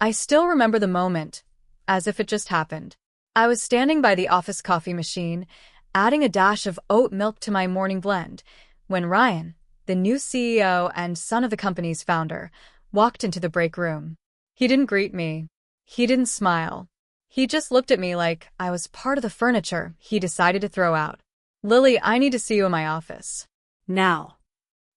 I still remember the moment, as if it just happened. I was standing by the office coffee machine, adding a dash of oat milk to my morning blend, when Ryan, the new CEO and son of the company's founder, walked into the break room. He didn't greet me. He didn't smile. He just looked at me like I was part of the furniture he decided to throw out. "Lily, I need to see you in my office. Now."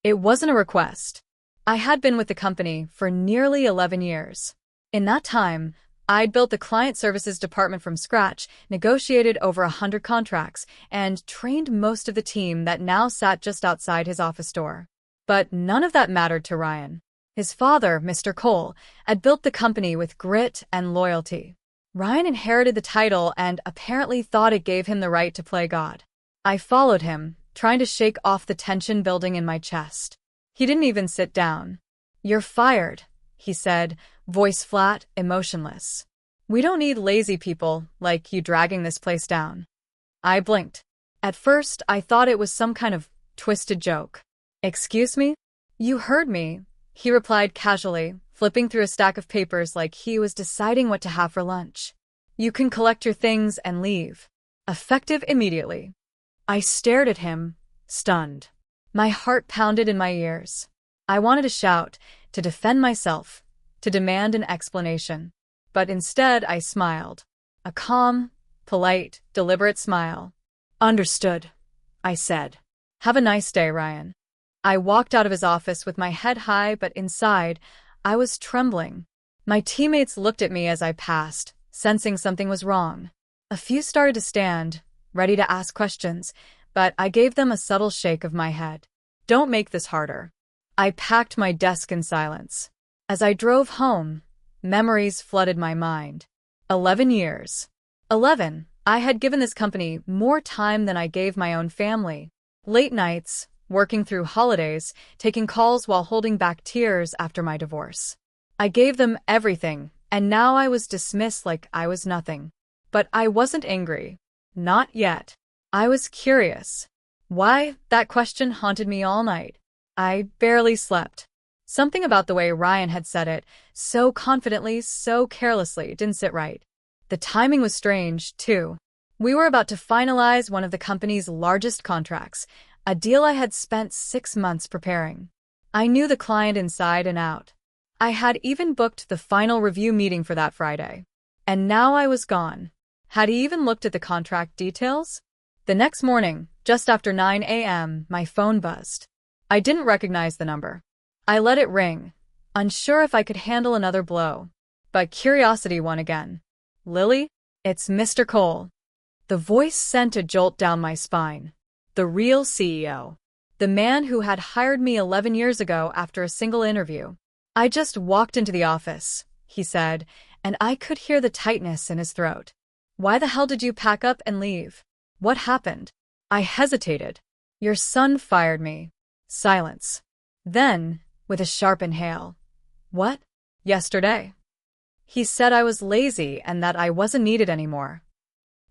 It wasn't a request. I had been with the company for nearly 11 years. In that time, I'd built the client services department from scratch, negotiated over 100 contracts, and trained most of the team that now sat just outside his office door. But none of that mattered to Ryan. His father, Mr. Cole, had built the company with grit and loyalty. Ryan inherited the title and apparently thought it gave him the right to play God. I followed him, trying to shake off the tension building in my chest. He didn't even sit down. "You're fired," he said, voice flat, emotionless. "We don't need lazy people like you dragging this place down." I blinked. At first, I thought it was some kind of twisted joke. "Excuse me?" "You heard me," he replied casually, flipping through a stack of papers like he was deciding what to have for lunch. "You can collect your things and leave. Effective immediately." I stared at him, stunned. My heart pounded in my ears. I wanted to shout, to defend myself, to demand an explanation. But instead I smiled. A calm, polite, deliberate smile. "Understood," I said. "Have a nice day, Ryan." I walked out of his office with my head high, but inside, I was trembling. My teammates looked at me as I passed, sensing something was wrong. A few started to stand, ready to ask questions, but I gave them a subtle shake of my head. "Don't make this harder." I packed my desk in silence. As I drove home, memories flooded my mind. 11 years. 11. I had given this company more time than I gave my own family. Late nights, working through holidays, taking calls while holding back tears after my divorce. I gave them everything, and now I was dismissed like I was nothing. But I wasn't angry. Not yet. I was curious. Why? That question haunted me all night. I barely slept. Something about the way Ryan had said it, so confidently, so carelessly, didn't sit right. The timing was strange, too. We were about to finalize one of the company's largest contracts, a deal I had spent 6 months preparing. I knew the client inside and out. I had even booked the final review meeting for that Friday. And now I was gone. Had he even looked at the contract details? The next morning, just after 9 a.m., my phone buzzed. I didn't recognize the number. I let it ring, unsure if I could handle another blow. But curiosity won again. "Lily? It's Mr. Cole." The voice sent a jolt down my spine. The real CEO. The man who had hired me 11 years ago after a single interview. "I just walked into the office," he said, and I could hear the tightness in his throat. "Why the hell did you pack up and leave? What happened?" I hesitated. "Your son fired me." Silence. Then, with a sharp inhale. "What?" "Yesterday. He said I was lazy and that I wasn't needed anymore."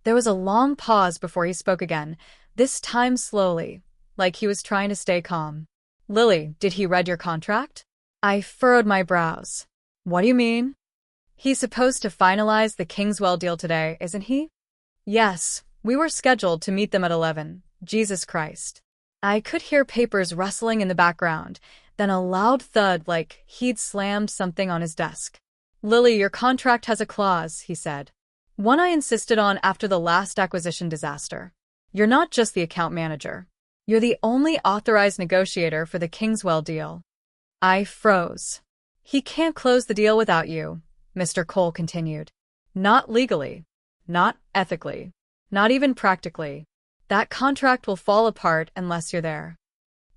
There was a long pause before he spoke again, this time slowly, like he was trying to stay calm. "Lily, did he read your contract?" I furrowed my brows. "What do you mean?" "He's supposed to finalize the Kingswell deal today, isn't he?" "Yes, we were scheduled to meet them at 11. Jesus Christ." I could hear papers rustling in the background, then a loud thud like he'd slammed something on his desk. "Lily, your contract has a clause," he said. "One I insisted on after the last acquisition disaster. You're not just the account manager. You're the only authorized negotiator for the Kingswell deal." I froze. "He can't close the deal without you," Mr. Cole continued. "Not legally. Not ethically. Not even practically. That contract will fall apart unless you're there."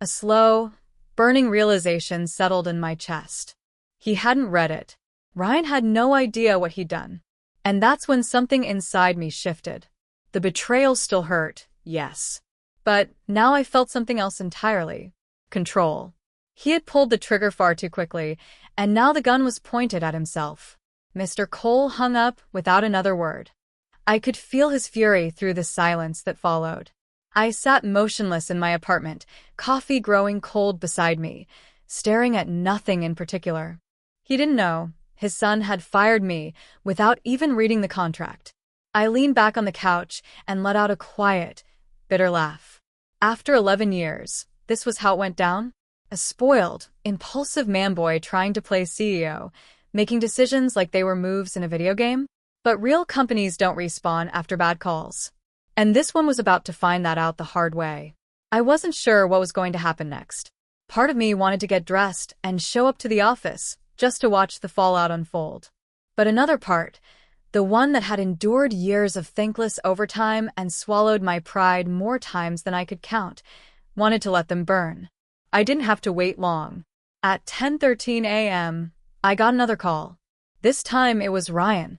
A slow, burning realization settled in my chest. He hadn't read it. Ryan had no idea what he'd done. And that's when something inside me shifted. The betrayal still hurt, yes. But now I felt something else entirely. Control. He had pulled the trigger far too quickly, and now the gun was pointed at himself. Mr. Cole hung up without another word. I could feel his fury through the silence that followed. I sat motionless in my apartment, coffee growing cold beside me, staring at nothing in particular. He didn't know. His son had fired me without even reading the contract. I leaned back on the couch and let out a quiet, bitter laugh. After 11 years, this was how it went down? A spoiled, impulsive man-boy trying to play CEO, making decisions like they were moves in a video game? But real companies don't respawn after bad calls. And this one was about to find that out the hard way. I wasn't sure what was going to happen next. Part of me wanted to get dressed and show up to the office, just to watch the fallout unfold. But another part, the one that had endured years of thankless overtime and swallowed my pride more times than I could count, wanted to let them burn. I didn't have to wait long. At 10:13 a.m., I got another call. This time it was Ryan.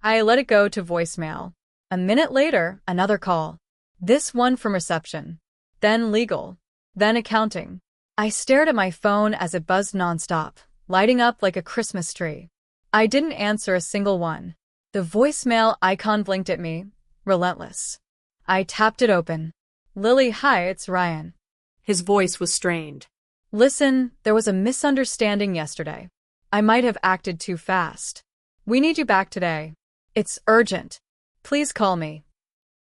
I let it go to voicemail. A minute later, another call. This one from reception. Then legal. Then accounting. I stared at my phone as it buzzed nonstop, lighting up like a Christmas tree. I didn't answer a single one. The voicemail icon blinked at me, relentless. I tapped it open. Lily, hi, it's Ryan. His voice was strained. Listen, there was a misunderstanding yesterday. I might have acted too fast. We need you back today. It's urgent. Please call me.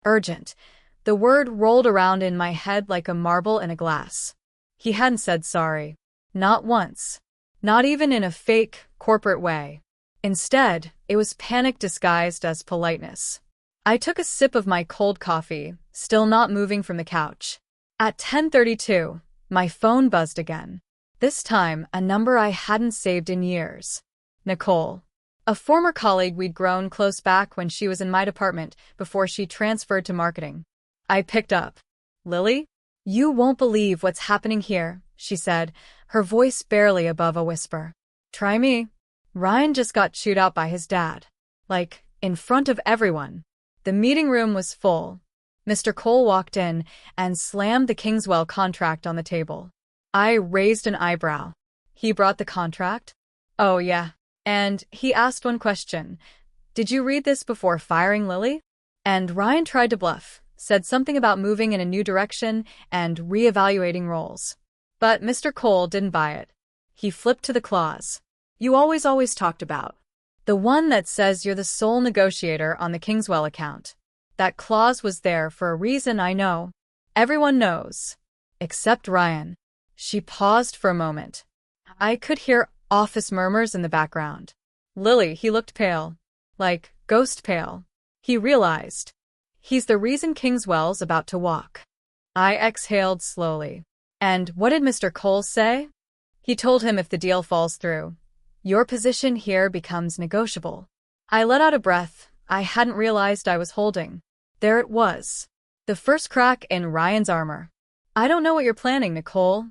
Urgent. The word rolled around in my head like a marble in a glass. He hadn't said sorry. Not once. Not even in a fake, corporate way. Instead, it was panic disguised as politeness. I took a sip of my cold coffee, still not moving from the couch. At 10:32, my phone buzzed again. This time, a number I hadn't saved in years. Nicole. A former colleague we'd grown close back when she was in my department before she transferred to marketing. I picked up. Lily? You won't believe what's happening here, she said, her voice barely above a whisper. Try me. Ryan just got chewed out by his dad. Like, in front of everyone. The meeting room was full. Mr. Cole walked in and slammed the Kingswell contract on the table. I raised an eyebrow. He brought the contract? Oh, yeah. And he asked one question. Did you read this before firing Lily? And Ryan tried to bluff, said something about moving in a new direction and reevaluating roles. But Mr. Cole didn't buy it. He flipped to the clause. You always talked about. The one that says you're the sole negotiator on the Kingswell account. That clause was there for a reason, I know. Everyone knows. Except Ryan. She paused for a moment. I could hear office murmurs in the background. Lily, he looked pale. Like, ghost pale. He realized. He's the reason Kingswell's about to walk. I exhaled slowly. And what did Mr. Cole say? He told him if the deal falls through, your position here becomes negotiable. I let out a breath I hadn't realized I was holding. There it was. The first crack in Ryan's armor. I don't know what you're planning, Nicole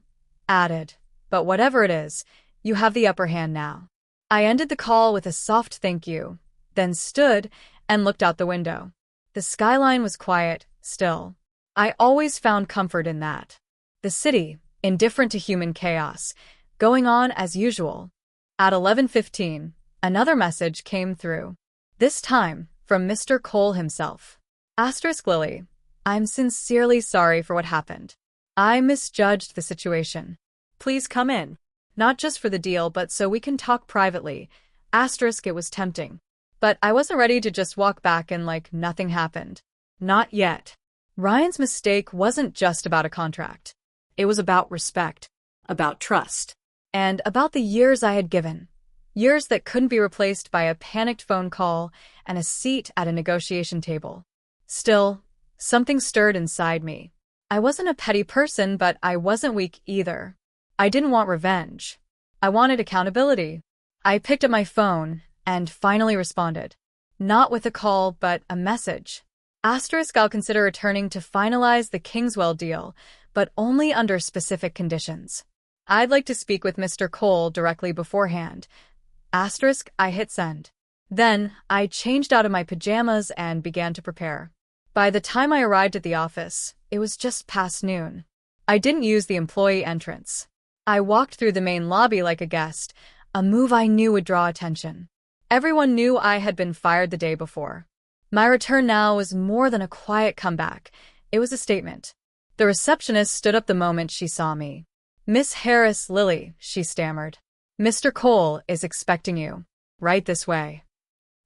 added, but whatever it is, you have the upper hand now. I ended the call with a soft thank you, then stood and looked out the window. The skyline was quiet, still. I always found comfort in that. The city, indifferent to human chaos, going on as usual. At 11:15, another message came through. This time, from Mr. Cole himself. Asterisk Lily, I'm sincerely sorry for what happened. I misjudged the situation. Please come in. Not just for the deal, but so we can talk privately. Asterisk, it was tempting. But I wasn't ready to just walk back and like nothing happened. Not yet. Ryan's mistake wasn't just about a contract. It was about respect. About trust. And about the years I had given. Years that couldn't be replaced by a panicked phone call and a seat at a negotiation table. Still, something stirred inside me. I wasn't a petty person, but I wasn't weak either. I didn't want revenge. I wanted accountability. I picked up my phone and finally responded. Not with a call, but a message. Asterisk, I'll consider returning to finalize the Kingswell deal, but only under specific conditions. I'd like to speak with Mr. Cole directly beforehand. Asterisk, I hit send. Then, I changed out of my pajamas and began to prepare. By the time I arrived at the office, it was just past noon. I didn't use the employee entrance. I walked through the main lobby like a guest, a move I knew would draw attention. Everyone knew I had been fired the day before. My return now was more than a quiet comeback. It was a statement. The receptionist stood up the moment she saw me. Miss Harris, Lily, she stammered. Mr. Cole is expecting you. Right this way.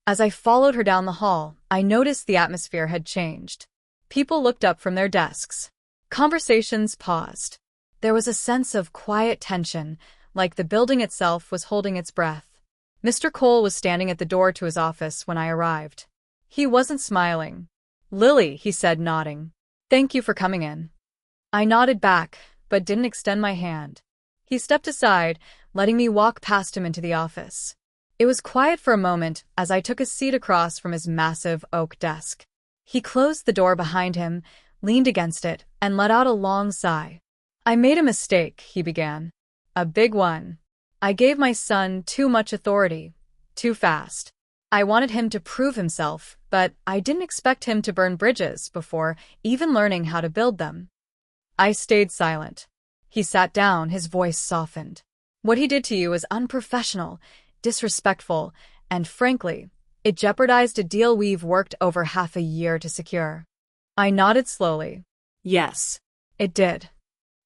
As I followed her down the hall, I noticed the atmosphere had changed. People looked up from their desks. Conversations paused. There was a sense of quiet tension, like the building itself was holding its breath. Mr. Cole was standing at the door to his office when I arrived. He wasn't smiling. "Lily," he said, nodding. "Thank you for coming in." I nodded back, but didn't extend my hand. He stepped aside, letting me walk past him into the office. It was quiet for a moment as I took a seat across from his massive oak desk. He closed the door behind him, leaned against it, and let out a long sigh. "I made a mistake," he began. "A big one. I gave my son too much authority, too fast. I wanted him to prove himself, but I didn't expect him to burn bridges before even learning how to build them." I stayed silent. He sat down, his voice softened. "What he did to you is unprofessional, disrespectful, and frankly, it jeopardized a deal we've worked over half a year to secure." I nodded slowly. Yes. It did.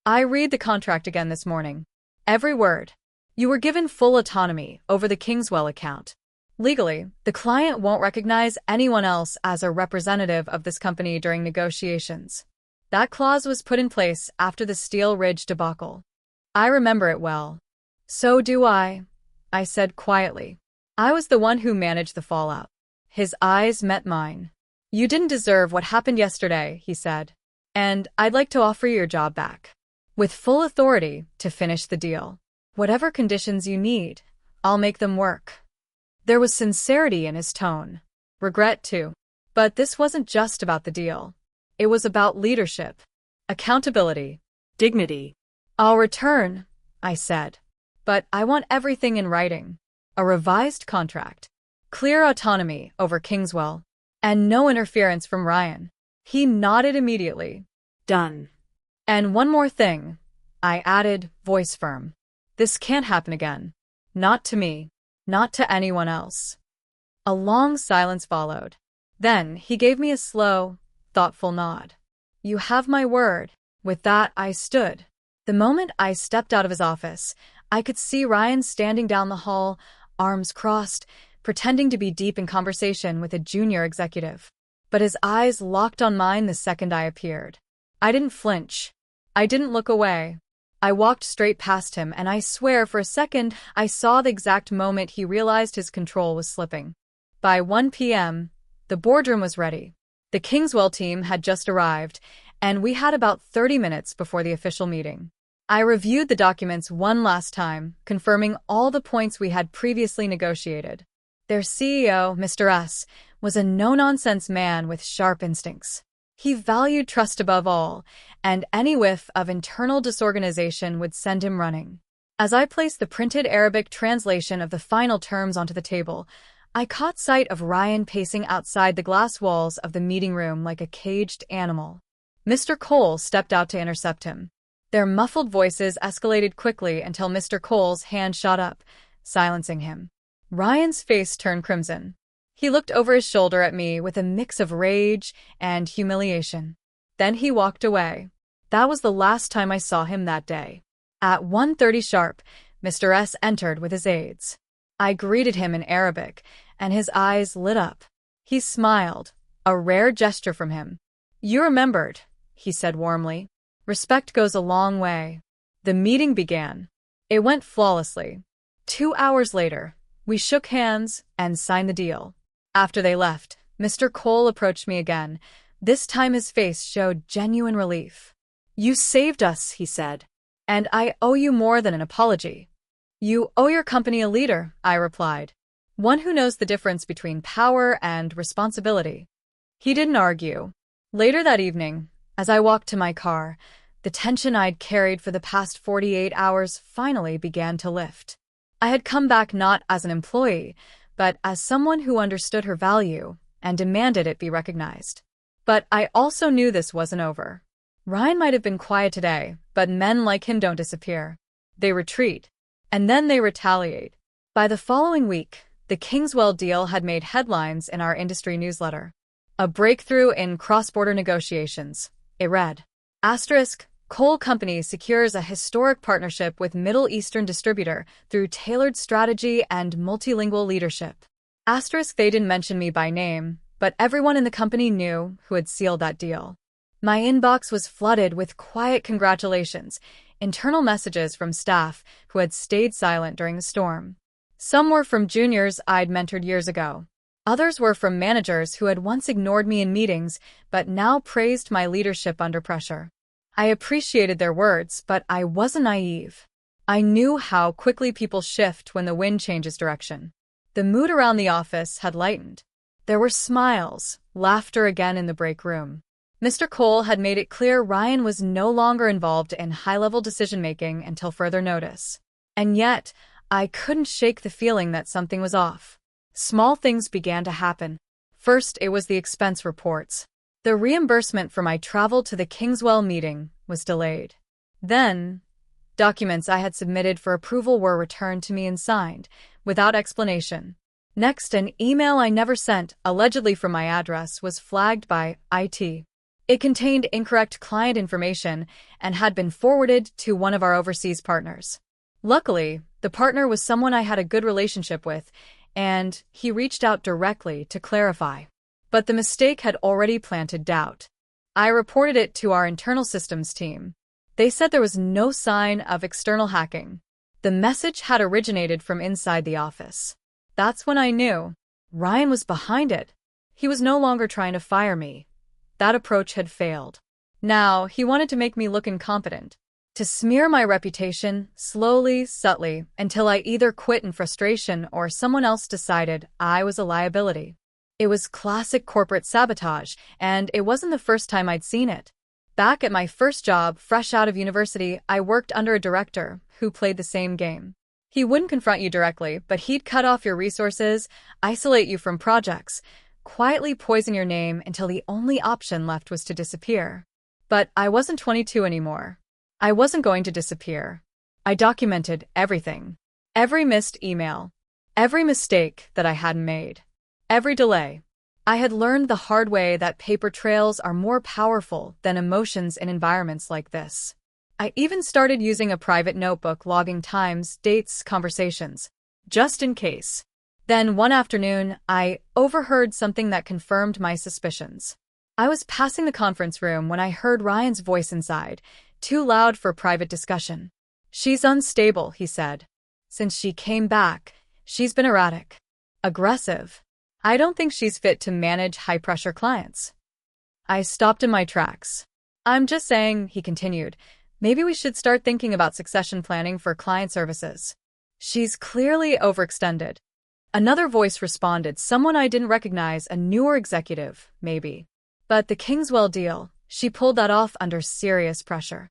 I read the contract again this morning. Every word. You were given full autonomy over the Kingswell account. Legally, the client won't recognize anyone else as a representative of this company during negotiations. That clause was put in place after the Steel Ridge debacle. I remember it well. "So do I said quietly. I was the one who managed the fallout. His eyes met mine. "You didn't deserve what happened yesterday," he said. "And I'd like to offer you your job back. With full authority to finish the deal. Whatever conditions you need, I'll make them work." There was sincerity in his tone. Regret, too. But this wasn't just about the deal. It was about leadership. Accountability. Dignity. "I'll return," I said. "But I want everything in writing. A revised contract. Clear autonomy over Kingswell. And no interference from Ryan." He nodded immediately. Done. "And one more thing," I added, voice firm. "This can't happen again. Not to me. Not to anyone else." A long silence followed. Then he gave me a slow, thoughtful nod. "You have my word." With that, I stood. The moment I stepped out of his office, I could see Ryan standing down the hall, arms crossed, pretending to be deep in conversation with a junior executive. But his eyes locked on mine the second I appeared. I didn't flinch. I didn't look away. I walked straight past him, and I swear for a second I saw the exact moment he realized his control was slipping. By 1 p.m., the boardroom was ready. The Kingswell team had just arrived, and we had about 30 minutes before the official meeting. I reviewed the documents one last time, confirming all the points we had previously negotiated. Their CEO, Mr. S., was a no-nonsense man with sharp instincts. He valued trust above all, and any whiff of internal disorganization would send him running. As I placed the printed Arabic translation of the final terms onto the table, I caught sight of Ryan pacing outside the glass walls of the meeting room like a caged animal. Mr. Cole stepped out to intercept him. Their muffled voices escalated quickly until Mr. Cole's hand shot up, silencing him. Ryan's face turned crimson. He looked over his shoulder at me with a mix of rage and humiliation. Then he walked away. That was the last time I saw him that day. At 1:30 sharp, Mr. S. entered with his aides. I greeted him in Arabic, and his eyes lit up. He smiled, a rare gesture from him. "You remembered," he said warmly. "Respect goes a long way." The meeting began. It went flawlessly. 2 hours later, we shook hands and signed the deal. After they left, Mr. Cole approached me again. This time his face showed genuine relief. "You saved us," he said. "And I owe you more than an apology." "You owe your company a leader," I replied. "One who knows the difference between power and responsibility." He didn't argue. Later that evening, as I walked to my car, the tension I'd carried for the past 48 hours finally began to lift. I had come back not as an employee, but as someone who understood her value and demanded it be recognized. But I also knew this wasn't over. Ryan might have been quiet today, but men like him don't disappear. They retreat, and then they retaliate. By the following week, the Kingswell deal had made headlines in our industry newsletter. A breakthrough in cross-border negotiations, it read. Coal company secures a historic partnership with Middle Eastern distributor through tailored strategy and multilingual leadership. Asterisk, they didn't mention me by name, but everyone in the company knew who had sealed that deal. My inbox was flooded with quiet congratulations, internal messages from staff who had stayed silent during the storm. Some were from juniors I'd mentored years ago. Others were from managers who had once ignored me in meetings but now praised my leadership under pressure. I appreciated their words, but I wasn't naive. I knew how quickly people shift when the wind changes direction. The mood around the office had lightened. There were smiles, laughter again in the break room. Mr. Cole had made it clear Ryan was no longer involved in high-level decision-making until further notice. And yet, I couldn't shake the feeling that something was off. Small things began to happen. First, it was the expense reports. The reimbursement for my travel to the Kingswell meeting was delayed. Then, documents I had submitted for approval were returned to me and signed, without explanation. Next, an email I never sent, allegedly from my address, was flagged by IT. It contained incorrect client information and had been forwarded to one of our overseas partners. Luckily, the partner was someone I had a good relationship with, and he reached out directly to clarify. But the mistake had already planted doubt. I reported it to our internal systems team. They said there was no sign of external hacking. The message had originated from inside the office. That's when I knew Ryan was behind it. He was no longer trying to fire me. That approach had failed. Now, he wanted to make me look incompetent, to smear my reputation slowly, subtly, until I either quit in frustration or someone else decided I was a liability. It was classic corporate sabotage, and it wasn't the first time I'd seen it. Back at my first job, fresh out of university, I worked under a director who played the same game. He wouldn't confront you directly, but he'd cut off your resources, isolate you from projects, quietly poison your name until the only option left was to disappear. But I wasn't 22 anymore. I wasn't going to disappear. I documented everything. Every missed email. Every mistake that I hadn't made. Every delay. I had learned the hard way that paper trails are more powerful than emotions in environments like this. I even started using a private notebook logging times, dates, conversations, just in case. Then one afternoon, I overheard something that confirmed my suspicions. I was passing the conference room when I heard Ryan's voice inside, too loud for private discussion. "She's unstable," he said. "Since she came back, she's been erratic, aggressive. I don't think she's fit to manage high-pressure clients." I stopped in my tracks. "I'm just saying," he continued, "maybe we should start thinking about succession planning for client services. She's clearly overextended." Another voice responded, someone I didn't recognize, a newer executive, maybe. But the Kingswell deal, she pulled that off under serious pressure.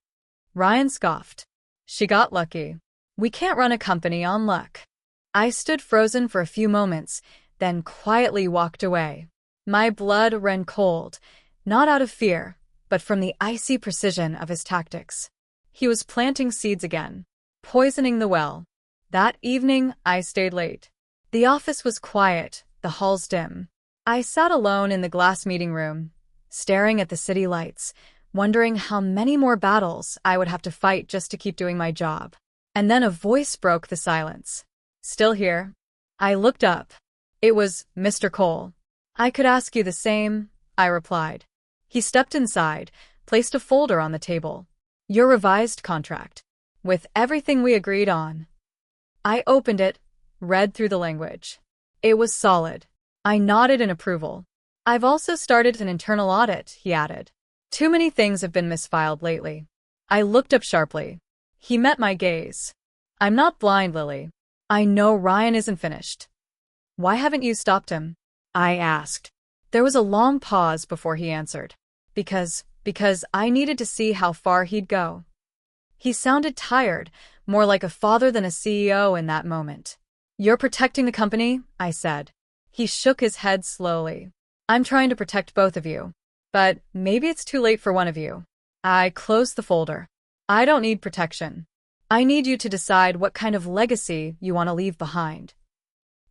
Ryan scoffed. "She got lucky. We can't run a company on luck." I stood frozen for a few moments, then quietly walked away. My blood ran cold, not out of fear, but from the icy precision of his tactics. He was planting seeds again, poisoning the well. That evening, I stayed late. The office was quiet, the halls dim. I sat alone in the glass meeting room, staring at the city lights, wondering how many more battles I would have to fight just to keep doing my job. And then a voice broke the silence. "Still here?" I looked up. It was Mr. Cole. "I could ask you the same," I replied. He stepped inside, placed a folder on the table. "Your revised contract, with everything we agreed on." I opened it, read through the language. It was solid. I nodded in approval. "I've also started an internal audit," he added. "Too many things have been misfiled lately." I looked up sharply. He met my gaze. "I'm not blind, Lily. I know Ryan isn't finished." "Why haven't you stopped him?" I asked. There was a long pause before he answered. Because I needed to see how far he'd go." He sounded tired, more like a father than a CEO in that moment. "You're protecting the company," I said. He shook his head slowly. "I'm trying to protect both of you. But maybe it's too late for one of you." I closed the folder. "I don't need protection. I need you to decide what kind of legacy you want to leave behind."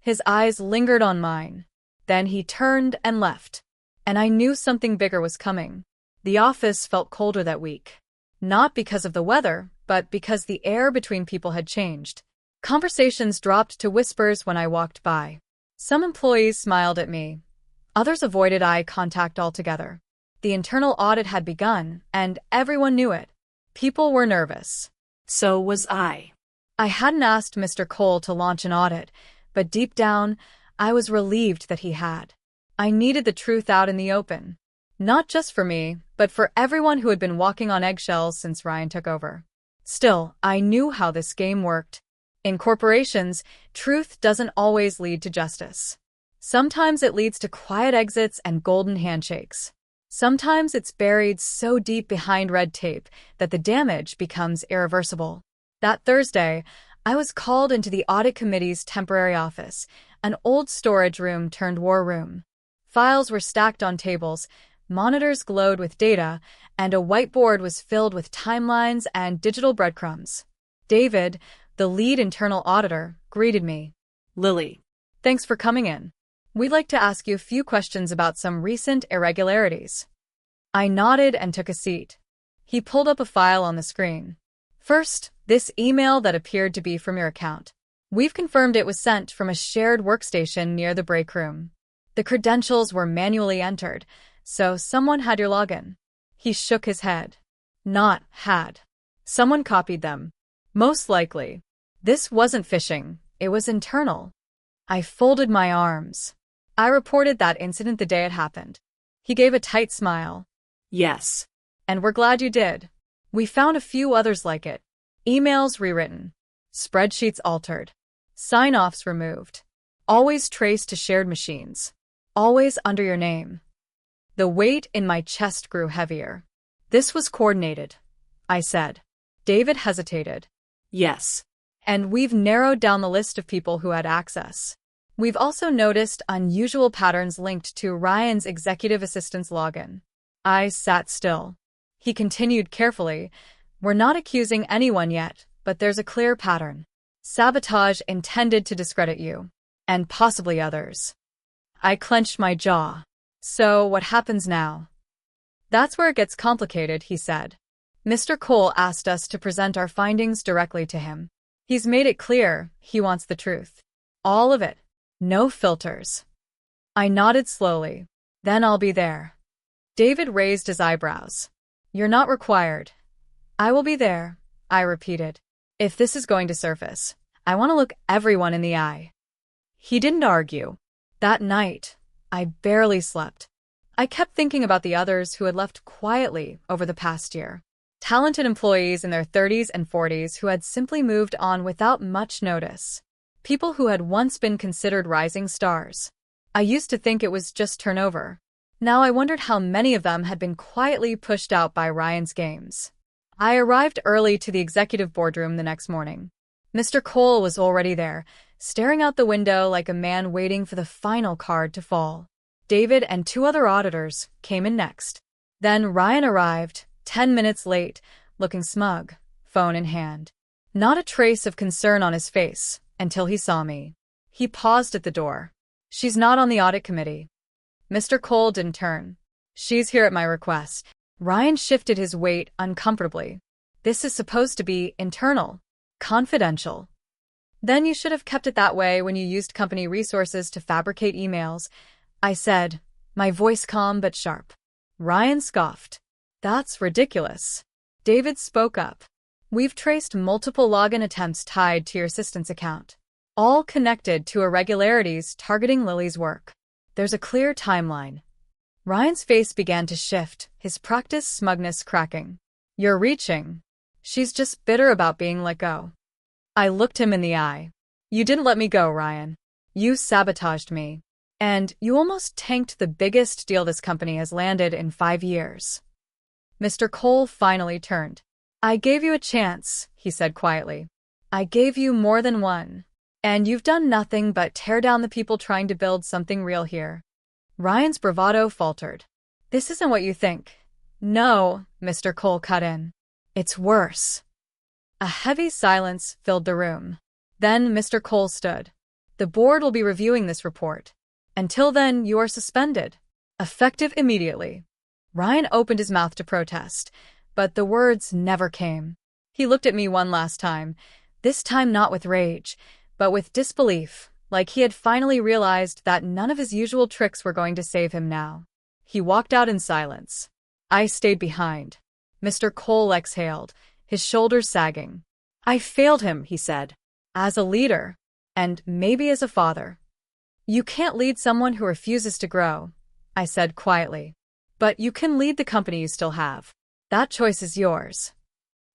His eyes lingered on mine. Then he turned and left. And I knew something bigger was coming. The office felt colder that week. Not because of the weather, but because the air between people had changed. Conversations dropped to whispers when I walked by. Some employees smiled at me. Others avoided eye contact altogether. The internal audit had begun, and everyone knew it. People were nervous. So was I. I hadn't asked Mr. Cole to launch an audit, but deep down, I was relieved that he had. I needed the truth out in the open. Not just for me, but for everyone who had been walking on eggshells since Ryan took over. Still, I knew how this game worked. In corporations, truth doesn't always lead to justice. Sometimes it leads to quiet exits and golden handshakes. Sometimes it's buried so deep behind red tape that the damage becomes irreversible. That Thursday, I was called into the audit committee's temporary office, an old storage room turned war room. Files were stacked on tables, monitors glowed with data, and a whiteboard was filled with timelines and digital breadcrumbs. David, the lead internal auditor, greeted me. Lily. Thanks for coming in. We'd like to ask you a few questions about some recent irregularities. I nodded and took a seat. He pulled up a file on the screen. First, this email that appeared to be from your account. We've confirmed it was sent from a shared workstation near the break room. The credentials were manually entered, so someone had your login. He shook his head. Not had. Someone copied them. Most likely. This wasn't phishing, it was internal. I folded my arms. I reported that incident the day it happened. He gave a tight smile. Yes. And we're glad you did. We found a few others like it. Emails rewritten. Spreadsheets altered. Sign-offs removed. Always traced to shared machines. Always under your name. The weight in my chest grew heavier. This was coordinated, I said. David hesitated. Yes. And we've narrowed down the list of people who had access. We've also noticed unusual patterns linked to Ryan's executive assistant's login. I sat still. He continued carefully. We're not accusing anyone yet, but there's a clear pattern. Sabotage intended to discredit you. And possibly others. I clenched my jaw. So what happens now? That's where it gets complicated, he said. Mr. Cole asked us to present our findings directly to him. He's made it clear he wants the truth. All of it. No filters. I nodded slowly. Then I'll be there. David raised his eyebrows. You're not required. I will be there, I repeated. If this is going to surface, I want to look everyone in the eye. He didn't argue. That night, I barely slept. I kept thinking about the others who had left quietly over the past year. Talented employees in their 30s and 40s who had simply moved on without much notice. People who had once been considered rising stars. I used to think it was just turnover. Now I wondered how many of them had been quietly pushed out by Ryan's games. I arrived early to the executive boardroom the next morning. Mr. Cole was already there, staring out the window like a man waiting for the final card to fall. David and 2 other auditors came in next. Then Ryan arrived, 10 minutes late, looking smug, phone in hand. Not a trace of concern on his face until he saw me. He paused at the door. She's not on the audit committee. Mr. Cole didn't turn. She's here at my request. Ryan shifted his weight uncomfortably. This is supposed to be internal, confidential. Then you should have kept it that way when you used company resources to fabricate emails, I said, my voice calm but sharp. Ryan scoffed. That's ridiculous. David spoke up. We've traced multiple login attempts tied to your assistant's account, all connected to irregularities targeting Lily's work. There's a clear timeline. Ryan's face began to shift, his practiced smugness cracking. You're reaching. She's just bitter about being let go. I looked him in the eye. You didn't let me go, Ryan. You sabotaged me. And you almost tanked the biggest deal this company has landed in 5 years. Mr. Cole finally turned. I gave you a chance, he said quietly. I gave you more than one. And you've done nothing but tear down the people trying to build something real here. Ryan's bravado faltered. This isn't what you think. No, Mr. Cole cut in. It's worse. A heavy silence filled the room. Then Mr. Cole stood. The board will be reviewing this report. Until then, you are suspended. Effective immediately. Ryan opened his mouth to protest, but the words never came. He looked at me one last time, this time not with rage, but with disbelief, like he had finally realized that none of his usual tricks were going to save him now. He walked out in silence. I stayed behind. Mr. Cole exhaled, his shoulders sagging. I failed him, he said. As a leader, and maybe as a father. You can't lead someone who refuses to grow, I said quietly. But you can lead the company you still have. That choice is yours.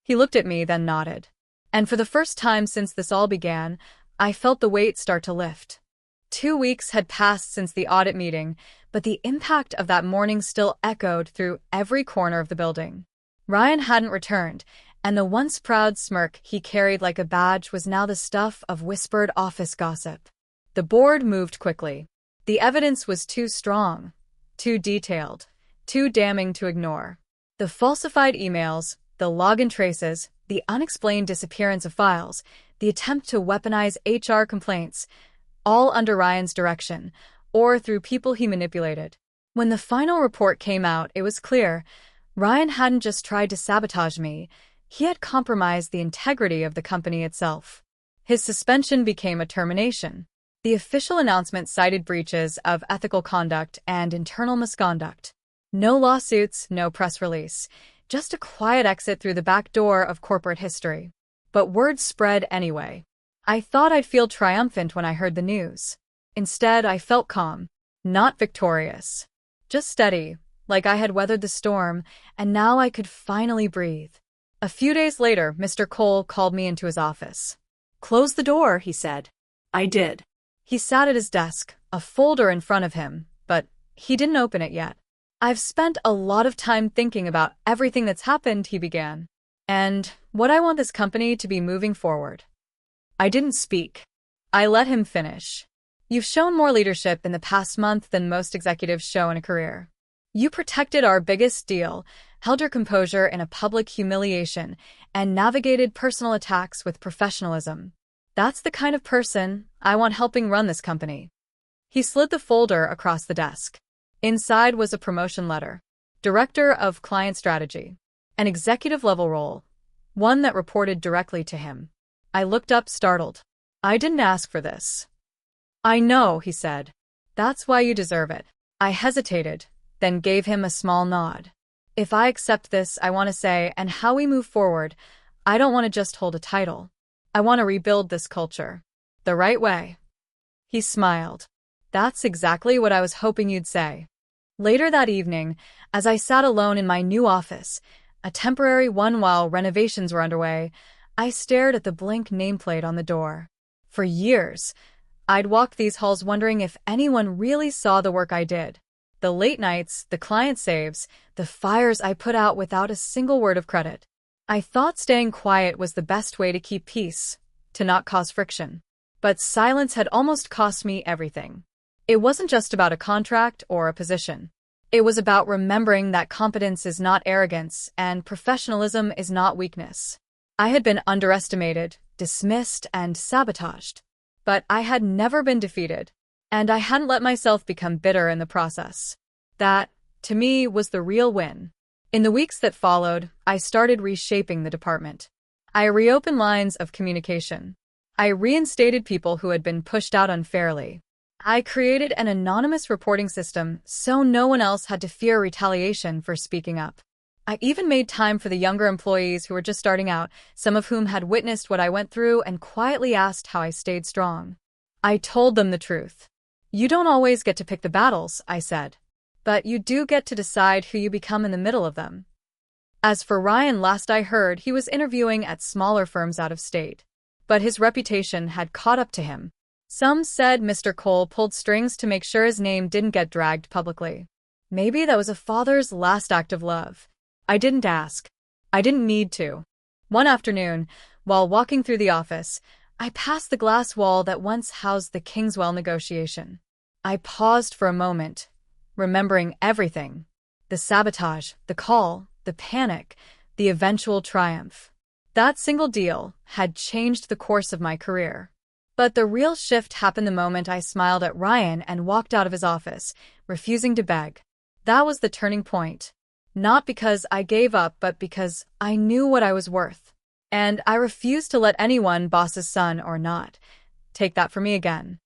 He looked at me, then nodded. And for the first time since this all began, I felt the weight start to lift. 2 weeks had passed since the audit meeting, but the impact of that morning still echoed through every corner of the building. Ryan hadn't returned, and the once proud smirk he carried like a badge was now the stuff of whispered office gossip. The board moved quickly. The evidence was too strong, too detailed, too damning to ignore. The falsified emails, the login traces, the unexplained disappearance of files, the attempt to weaponize HR complaints, all under Ryan's direction, or through people he manipulated. When the final report came out, it was clear Ryan hadn't just tried to sabotage me, he had compromised the integrity of the company itself. His suspension became a termination. The official announcement cited breaches of ethical conduct and internal misconduct. No lawsuits, no press release, just a quiet exit through the back door of corporate history. But word spread anyway. I thought I'd feel triumphant when I heard the news. Instead, I felt calm, not victorious. Just steady, like I had weathered the storm, and now I could finally breathe. A few days later, Mr. Cole called me into his office. Close the door, he said. I did. He sat at his desk, a folder in front of him, but he didn't open it yet. I've spent a lot of time thinking about everything that's happened, he began, and what I want this company to be moving forward. I didn't speak. I let him finish. You've shown more leadership in the past month than most executives show in a career. You protected our biggest deal, held your composure in a public humiliation, and navigated personal attacks with professionalism. That's the kind of person I want helping run this company. He slid the folder across the desk. Inside was a promotion letter. Director of Client Strategy. An executive-level role. One that reported directly to him. I looked up, startled. I didn't ask for this. I know, he said. That's why you deserve it. I hesitated, then gave him a small nod. If I accept this, I want to say, and how we move forward, I don't want to just hold a title. I want to rebuild this culture. The right way. He smiled. That's exactly what I was hoping you'd say. Later that evening, as I sat alone in my new office, a temporary one while renovations were underway, I stared at the blank nameplate on the door. For years, I'd walked these halls wondering if anyone really saw the work I did. The late nights, the client saves, the fires I put out without a single word of credit. I thought staying quiet was the best way to keep peace, to not cause friction. But silence had almost cost me everything. It wasn't just about a contract or a position. It was about remembering that competence is not arrogance and professionalism is not weakness. I had been underestimated, dismissed, and sabotaged. But I had never been defeated, and I hadn't let myself become bitter in the process. That, to me, was the real win. In the weeks that followed, I started reshaping the department. I reopened lines of communication. I reinstated people who had been pushed out unfairly. I created an anonymous reporting system so no one else had to fear retaliation for speaking up. I even made time for the younger employees who were just starting out, some of whom had witnessed what I went through and quietly asked how I stayed strong. I told them the truth. You don't always get to pick the battles, I said. But you do get to decide who you become in the middle of them. As for Ryan, last I heard, he was interviewing at smaller firms out of state. But his reputation had caught up to him. Some said Mr. Cole pulled strings to make sure his name didn't get dragged publicly. Maybe that was a father's last act of love. I didn't ask. I didn't need to. One afternoon, while walking through the office, I passed the glass wall that once housed the Kingswell negotiation. I paused for a moment, remembering everything. The sabotage, the call, the panic, the eventual triumph. That single deal had changed the course of my career. But the real shift happened the moment I smiled at Ryan and walked out of his office, refusing to beg. That was the turning point. Not because I gave up, but because I knew what I was worth. And I refused to let anyone, boss's son or not, take that from me again.